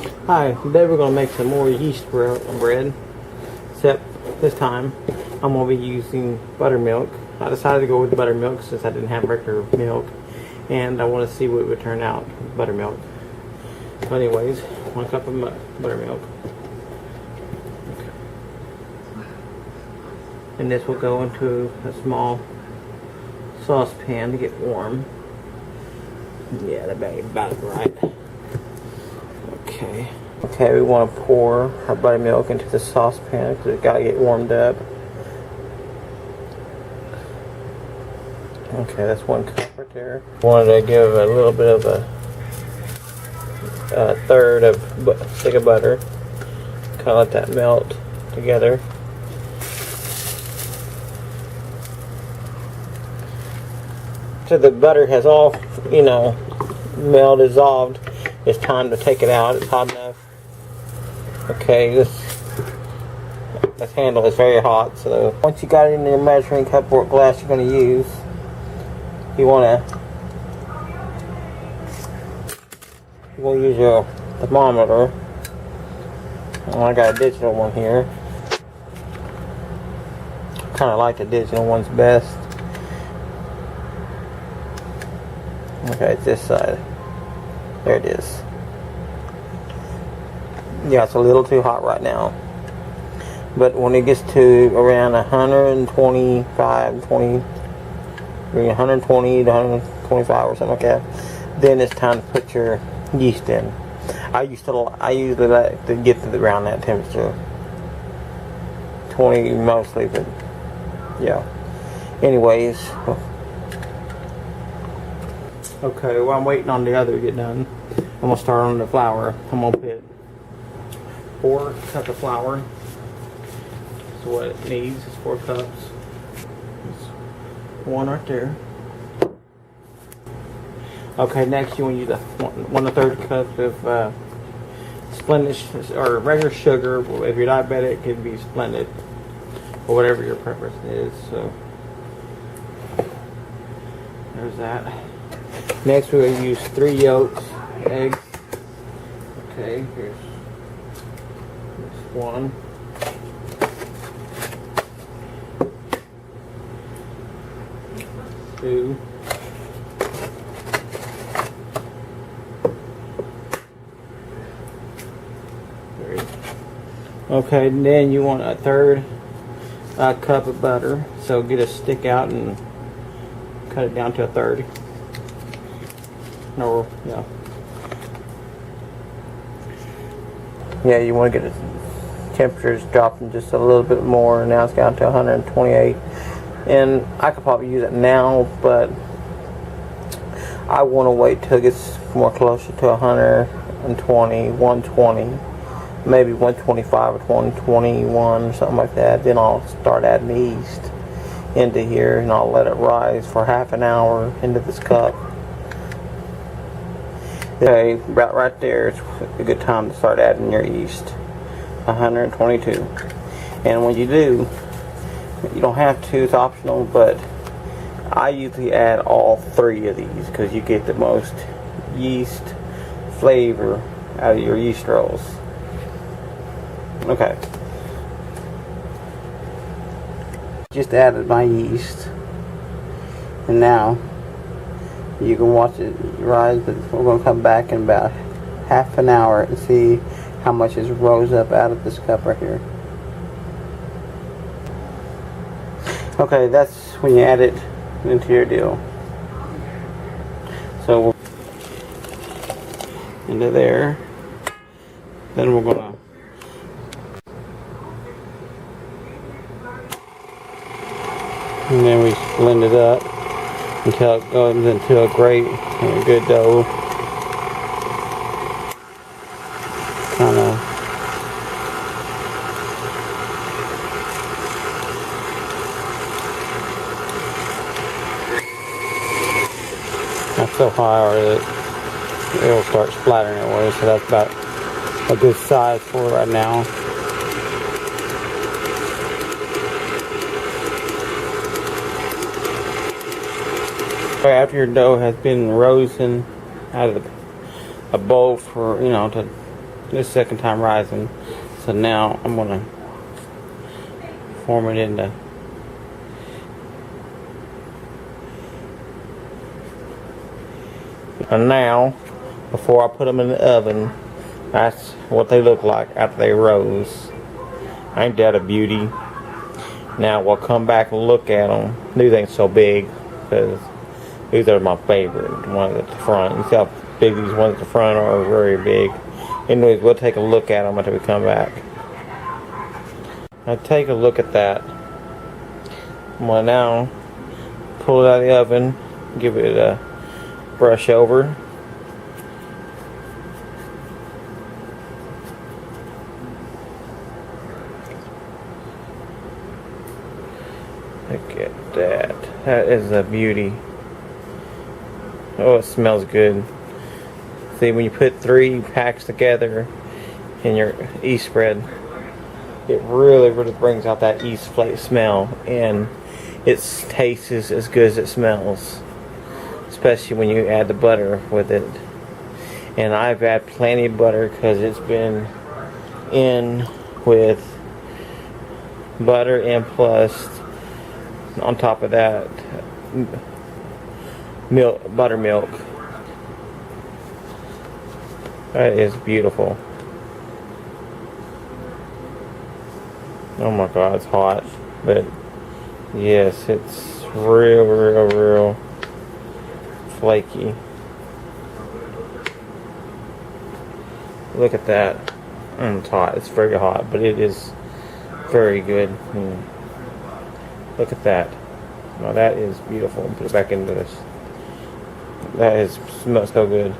Hi, today we're going to make some more yeast bread, except this time I'm going to be using buttermilk. I decided to go with buttermilk since I didn't have regular milk, and I want to see what it would turn out with buttermilk. So anyways, 1 cup of buttermilk. Okay. And this will go into a small saucepan to get warm. Yeah, that better be about right. Okay, we want to pour our buttermilk into the saucepan because it's got to get warmed up. Okay, that's 1 cup right there. Wanted to give a little bit of a third of stick of butter. Kind of let that melt together. So the butter has all, melt dissolved. It's time to take it out. It's hot enough. Okay, this handle is very hot, so once you got it in your measuring cup or glass you're going to use, you want to use your thermometer. I got a digital one here. Kind of like the digital one's best. Okay, it's this side. There it is. Yeah, it's a little too hot right now. But when it gets to around 120 to 125 or something like that, then it's time to put your yeast in. I usually like to get to around that temperature. 20 mostly, but yeah. Anyways. Okay, while I'm waiting on the other to get done, I'm going to start on the flour. I'm going to put 4 cups of flour. That's what it needs, is 4 cups. There's 1 right there. Okay, next you want to use 1 1/3 cup of splendid or regular sugar. If you're diabetic, it could be splendid, or whatever your preference is. So there's that. Next we're going to use 3 yolks, eggs. Okay, here's 1. 2. 3. Okay, and then you want 1/3 cup of butter. So get a stick out and cut it down to 1/3. Or, yeah, you want to get the temperatures dropping just a little bit more. Now it's down to 128, and I could probably use it now, but I want to wait till it gets more closer to 120, 120, maybe 125 or 121 or something like that. Then I'll start adding the yeast into here, and I'll let it rise for half an hour into this cup. Okay, about right there, it's a good time to start adding your yeast. 122. And when you do, you don't have to, it's optional, but I usually add all 3 of these because you get the most yeast flavor out of your yeast rolls. Okay. Just added my yeast. And now you can watch it rise, but we're going to come back in about half an hour and see how much is rose up out of this cup right here. Okay, that's when you add it into your deal. So we'll into there. Then we're going to and then we blend it up until it goes into a great and a good dough. Kind of not so high or it'll start splattering away, so that's about a good size for it right now. After your dough has been roasting out of a bowl for, to This second time rising. So now I'm gonna form it into and now before I put them in the oven, that's what they look like after they rose. Ain't that a beauty? Now we'll come back and look at them. These ain't so big because these are my favorite. The ones at the front. You see how big these ones at the front are? Very big. Anyways, we'll take a look at them until we come back. Now take a look at that. I'm gonna now pull it out of the oven, give it a brush over. Look at that. That is a beauty. Oh, it smells good. See, when you put 3 packs together in your yeast spread, it really brings out that yeast flake smell, and it tastes as good as it smells, especially when you add the butter with it. And I've had plenty of butter because it's been in with butter, and plus on top of that buttermilk. That is beautiful. Oh my god, it's hot. But yes, it's real flaky. Look at that. It's hot. It's very hot, but it is very good. Look at that. Now that is beautiful. Put it back into this. That smells so good.